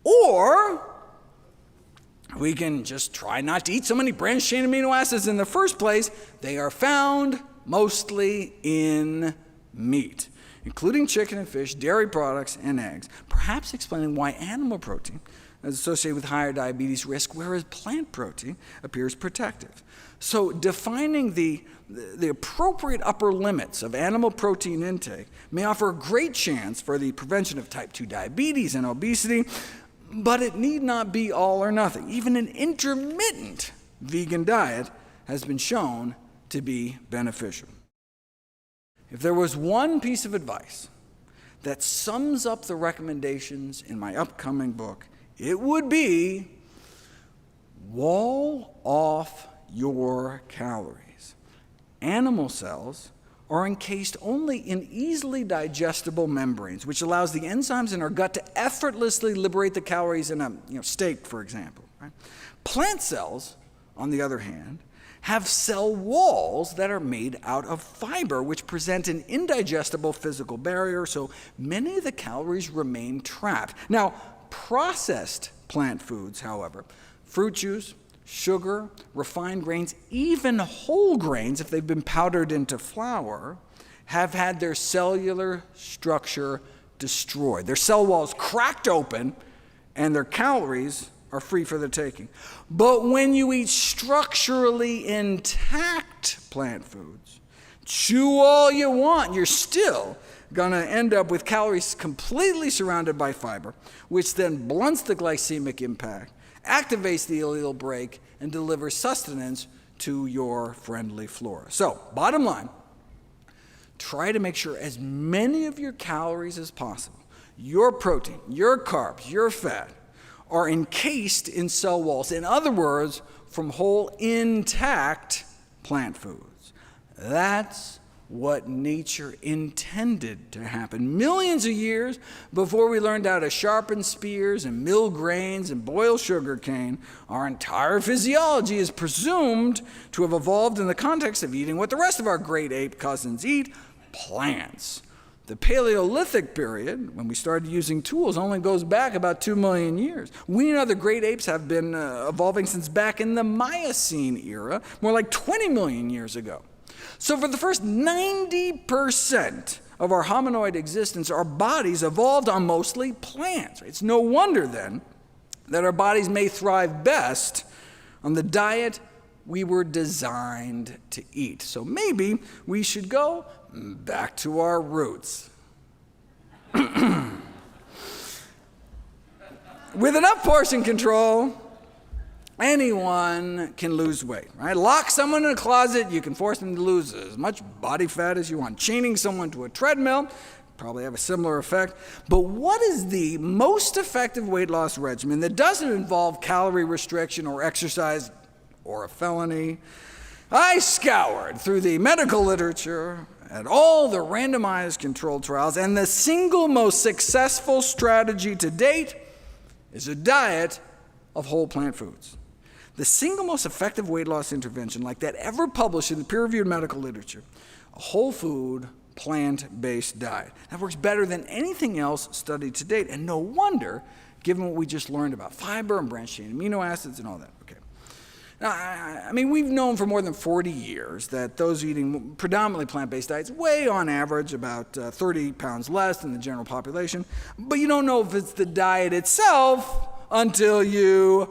Or we can just try not to eat so many branched-chain amino acids in the first place. They are found mostly in meat, including chicken and fish, dairy products, and eggs, perhaps explaining why animal protein is associated with higher diabetes risk, whereas plant protein appears protective. So defining the appropriate upper limits of animal protein intake may offer a great chance for the prevention of type 2 diabetes and obesity, but it need not be all or nothing. Even an intermittent vegan diet has been shown to be beneficial. If there was one piece of advice that sums up the recommendations in my upcoming book, it would be wall off your calories. Animal cells are encased only in easily digestible membranes, which allows the enzymes in our gut to effortlessly liberate the calories in a steak, for example. Right? Plant cells, on the other hand, have cell walls that are made out of fiber, which present an indigestible physical barrier, so many of the calories remain trapped. Now, processed plant foods, however, fruit juice, sugar, refined grains, even whole grains, if they've been powdered into flour, have had their cellular structure destroyed. Their cell walls cracked open, and their calories are free for the taking. But when you eat structurally intact plant foods, chew all you want, you're still going to end up with calories completely surrounded by fiber, which then blunts the glycemic impact, activates the ileal brake, and delivers sustenance to your friendly flora. So, bottom line, try to make sure as many of your calories as possible, your protein, your carbs, your fat, are encased in cell walls. In other words, from whole, intact plant foods. That's what nature intended to happen millions of years before we learned how to sharpen spears and mill grains and boil sugar cane. Our entire physiology is presumed to have evolved in the context of eating what the rest of our great ape cousins eat, plants. The Paleolithic period, when we started using tools, only goes back about 2 million years. We and other great apes have been evolving since back in the Miocene era, more like 20 million years ago. So for the first 90% of our hominoid existence, our bodies evolved on mostly plants. It's no wonder, then, that our bodies may thrive best on the diet we were designed to eat. So maybe we should go back to our roots. With enough portion control, anyone can lose weight, right? Lock someone in a closet, you can force them to lose as much body fat as you want. Chaining someone to a treadmill, probably have a similar effect. But what is the most effective weight loss regimen that doesn't involve calorie restriction or exercise or a felony? I scoured through the medical literature at all the randomized controlled trials, and the single most successful strategy to date is a diet of whole plant foods. The single most effective weight loss intervention like that ever published in the peer-reviewed medical literature, a whole food, plant-based diet. That works better than anything else studied to date, and no wonder, given what we just learned about fiber and branched-chain amino acids and all that. Okay. Now, I mean, we've known for more than 40 years that those eating predominantly plant-based diets weigh on average about 30 pounds less than the general population, but you don't know if it's the diet itself until you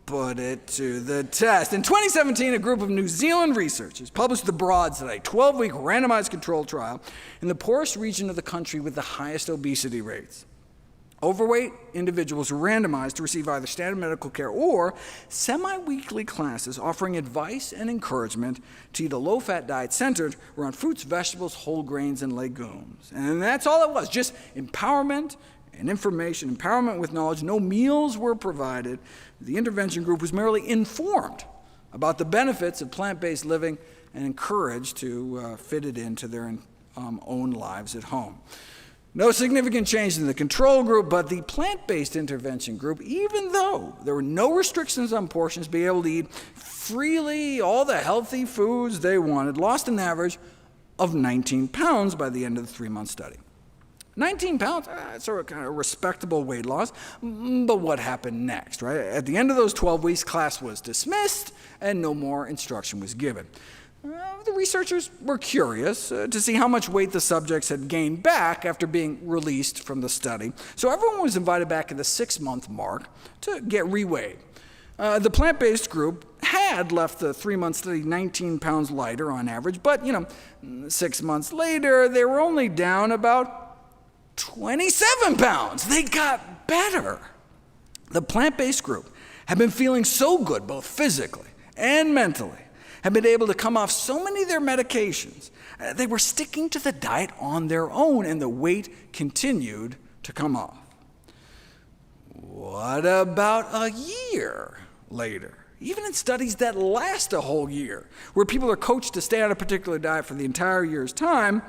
put it to the test. In 2017, a group of New Zealand researchers published the Broad Study, 12-week randomized controlled trial in the poorest region of the country with the highest obesity rates. Overweight individuals were randomized to receive either standard medical care or semi-weekly classes offering advice and encouragement to eat a low-fat diet centered around fruits, vegetables, whole grains, and legumes. And that's all it was, just empowerment and information, empowerment with knowledge. No meals were provided. The intervention group was merely informed about the benefits of plant-based living and encouraged to fit it into their own lives at home. No significant change in the control group, but the plant-based intervention group, even though there were no restrictions on portions, be able to eat freely all the healthy foods they wanted, lost an average of 19 pounds by the end of the 3-month study. 19 pounds, it's a kind of respectable weight loss, but what happened next, right? At the end of those 12 weeks, class was dismissed and no more instruction was given. The researchers were curious to see how much weight the subjects had gained back after being released from the study, so everyone was invited back at the 6-month mark to get reweighed. The plant-based group had left the 3-month study 19 pounds lighter on average, but 6 months later, they were only down about 27 pounds. They got better. The plant-based group had been feeling so good, both physically and mentally, had been able to come off so many of their medications. They were sticking to the diet on their own, and the weight continued to come off. What about a year later? Even in studies that last a whole year, where people are coached to stay on a particular diet for the entire year's time,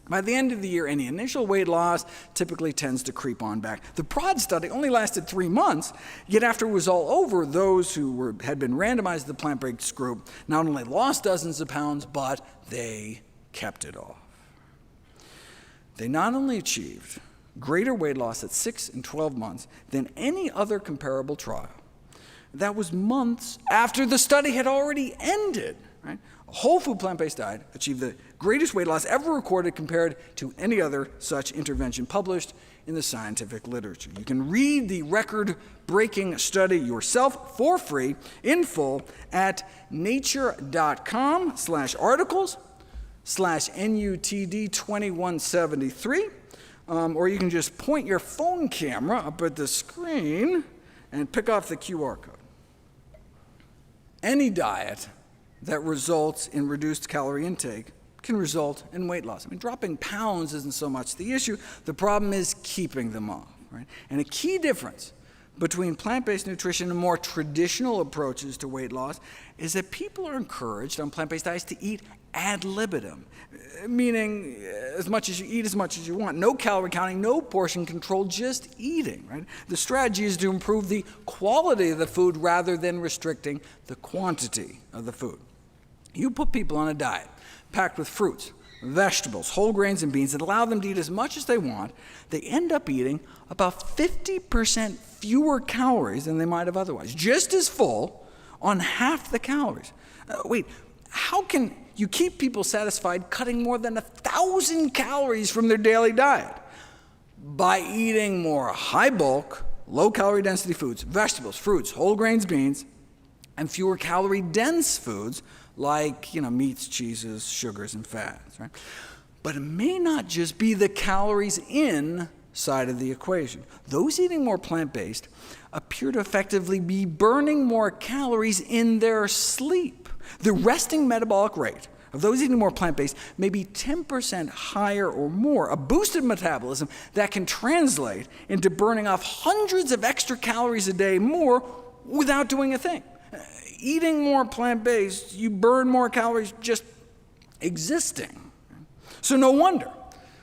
by the end of the year, any initial weight loss typically tends to creep on back. The broad study only lasted 3 months, yet after it was all over, those who had been randomized to the plant-based group not only lost dozens of pounds, but they kept it off. They not only achieved greater weight loss at 6 and 12 months than any other comparable trial. That was months after the study had already ended. Right? A whole food plant-based diet achieved the greatest weight loss ever recorded compared to any other such intervention published in the scientific literature. You can read the record-breaking study yourself for free in full at nature.com/articles/NUTD2173, or you can just point your phone camera up at the screen and pick off the QR code. Any diet that results in reduced calorie intake can result in weight loss. I mean, dropping pounds isn't so much the issue. The problem is keeping them off. Right? And a key difference between plant-based nutrition and more traditional approaches to weight loss is that people are encouraged on plant-based diets to eat ad libitum, meaning as much as you eat, as much as you want. No calorie counting, no portion control, just eating. Right? The strategy is to improve the quality of the food rather than restricting the quantity of the food. You put people on a diet packed with fruits, vegetables, whole grains, and beans that allow them to eat as much as they want, they end up eating about 50% fewer calories than they might have otherwise, just as full on half the calories. Wait, how can you keep people satisfied cutting more than 1,000 calories from their daily diet? By eating more high-bulk, low-calorie density foods, vegetables, fruits, whole grains, beans, and fewer calorie-dense foods like meats, cheeses, sugars, and fats. Right? But it may not just be the calories in side of the equation. Those eating more plant-based appear to effectively be burning more calories in their sleep. The resting metabolic rate of those eating more plant-based may be 10% higher or more, a boosted metabolism that can translate into burning off hundreds of extra calories a day more without doing a thing. Eating more plant-based, you burn more calories just existing. So no wonder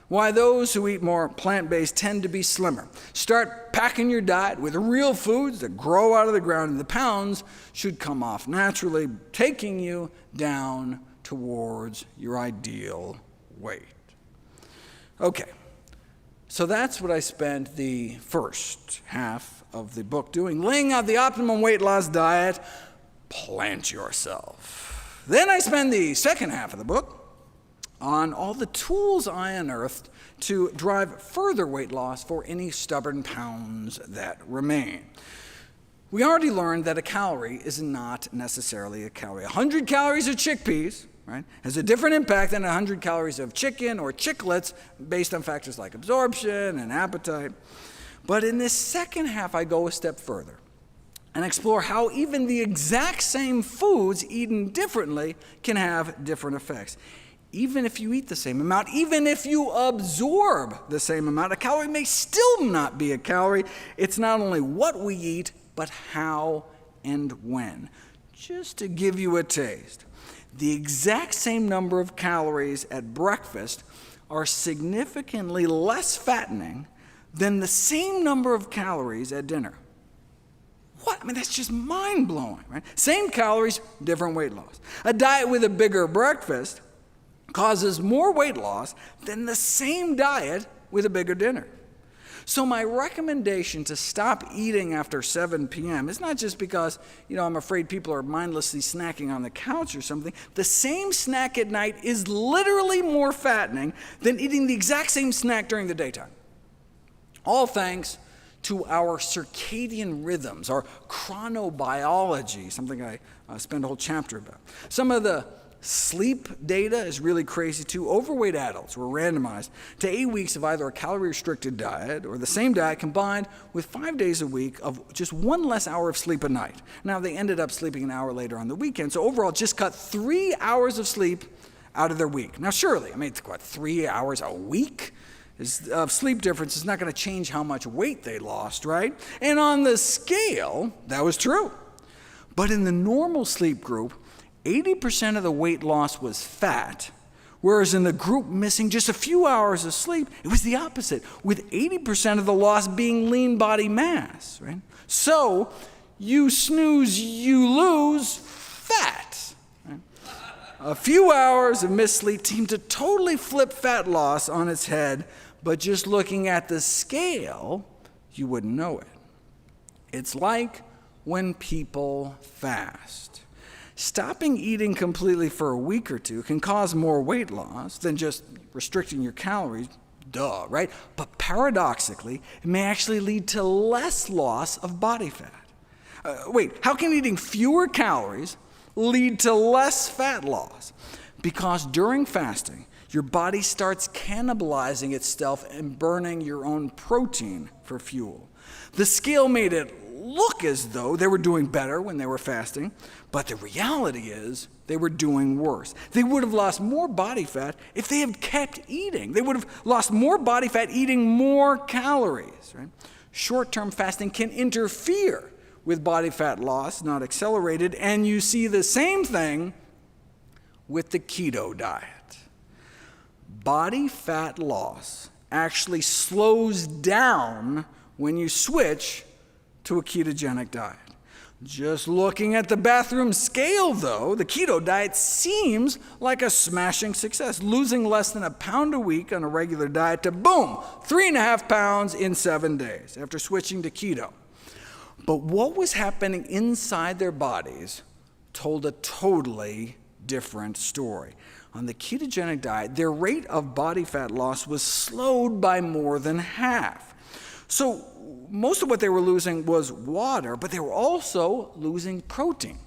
why those who eat more plant-based tend to be slimmer. Start packing your diet with real foods that grow out of the ground, and the pounds should come off naturally, taking you down towards your ideal weight. Okay, so that's what I spent the first half of the book doing, laying out the optimum weight loss diet. Plant yourself. Then I spend the second half of the book on all the tools I unearthed to drive further weight loss for any stubborn pounds that remain. We already learned that a calorie is not necessarily a calorie. 100 calories of chickpeas, right, has a different impact than 100 calories of chicken or chiclets based on factors like absorption and appetite. But in this second half, I go a step further and explore how even the exact same foods eaten differently can have different effects. Even if you eat the same amount, even if you absorb the same amount, a calorie may still not be a calorie. It's not only what we eat, but how and when. Just to give you a taste, the exact same number of calories at breakfast are significantly less fattening than the same number of calories at dinner. What? I mean, that's just mind-blowing, right? Same calories, different weight loss. A diet with a bigger breakfast causes more weight loss than the same diet with a bigger dinner. So my recommendation to stop eating after 7 p.m. is not just because, I'm afraid people are mindlessly snacking on the couch or something. The same snack at night is literally more fattening than eating the exact same snack during the daytime. All thanks to our circadian rhythms, our chronobiology, something I spend a whole chapter about. Some of the sleep data is really crazy too. Overweight adults were randomized to 8 weeks of either a calorie-restricted diet or the same diet combined with 5 days a week of just 1 less hour of sleep a night. Now, they ended up sleeping an hour later on the weekend, so overall just cut 3 hours of sleep out of their week. Now, surely, it's 3 hours a week of sleep difference is not going to change how much weight they lost, right? And on the scale, that was true. But in the normal sleep group, 80% of the weight loss was fat, whereas in the group missing just a few hours of sleep, it was the opposite, with 80% of the loss being lean body mass, right? So, you snooze, you lose fat. Right? A few hours of missed sleep seemed to totally flip fat loss on its head, but just looking at the scale, you wouldn't know it. It's like when people fast. Stopping eating completely for a week or two can cause more weight loss than just restricting your calories, duh, right? But paradoxically, it may actually lead to less loss of body fat. Wait, how can eating fewer calories lead to less fat loss? Because during fasting, your body starts cannibalizing itself and burning your own protein for fuel. The scale made it look as though they were doing better when they were fasting, but the reality is they were doing worse. They would have lost more body fat if they had kept eating. They would have lost more body fat eating more calories. Right? Short-term fasting can interfere with body fat loss, not accelerate it, and you see the same thing with the keto diet. Body fat loss actually slows down when you switch to a ketogenic diet. Just looking at the bathroom scale, though, the keto diet seems like a smashing success, losing less than a pound a week on a regular diet to, boom, 3.5 pounds in 7 days after switching to keto. But what was happening inside their bodies told a totally different story. On the ketogenic diet, their rate of body fat loss was slowed by more than half. So most of what they were losing was water, but they were also losing protein.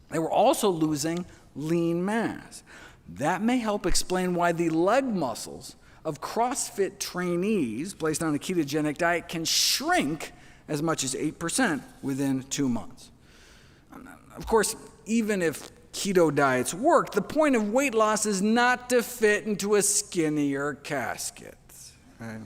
They were also losing lean mass. That may help explain why the leg muscles of CrossFit trainees placed on a ketogenic diet can shrink as much as 8% within 2 months. Of course, even if keto diets work, the point of weight loss is not to fit into a skinnier casket. Right?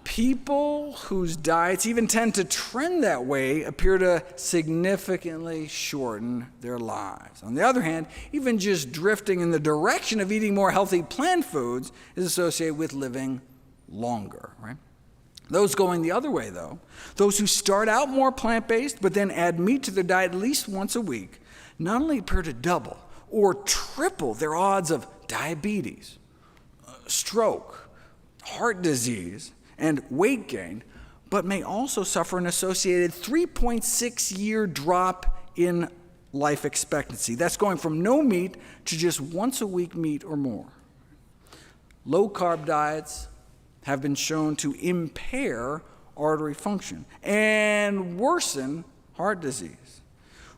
People whose diets even tend to trend that way appear to significantly shorten their lives. On the other hand, even just drifting in the direction of eating more healthy plant foods is associated with living longer, right? Those going the other way, though, those who start out more plant-based but then add meat to their diet at least once a week, not only appear to double or triple their odds of diabetes, stroke, heart disease, and weight gain, but may also suffer an associated 3.6-year drop in life expectancy. That's going from no meat to just once a week meat or more. Low-carb diets have been shown to impair artery function and worsen heart disease,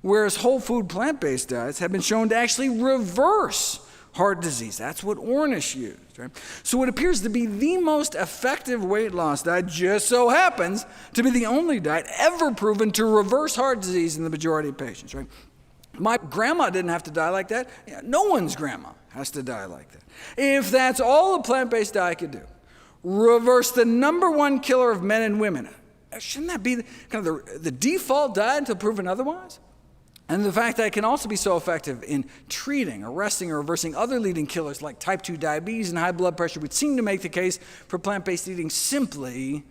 whereas whole food plant-based diets have been shown to actually reverse heart disease. That's what Ornish used, right? So it appears to be the most effective weight loss diet, just so happens to be the only diet ever proven to reverse heart disease in the majority of patients, right? My grandma didn't have to die like that. No one's grandma has to die like that. If that's all a plant-based diet could do, reverse the number one killer of men and women, shouldn't that be the default diet until proven otherwise? And the fact that it can also be so effective in treating, arresting, or reversing other leading killers like type 2 diabetes and high blood pressure would seem to make the case for plant-based eating simply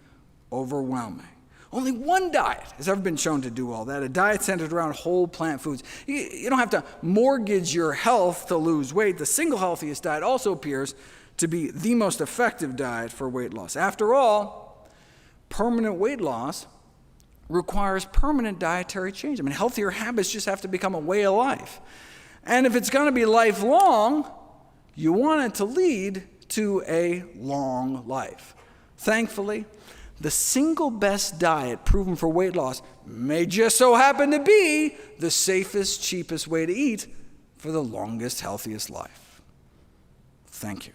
overwhelming. Only one diet has ever been shown to do all that, a diet centered around whole plant foods. You don't have to mortgage your health to lose weight. The single healthiest diet also appears to be the most effective diet for weight loss. After all, permanent weight loss requires permanent dietary change. I mean, healthier habits just have to become a way of life. And if it's going to be lifelong, you want it to lead to a long life. Thankfully, the single best diet proven for weight loss may just so happen to be the safest, cheapest way to eat for the longest, healthiest life. Thank you.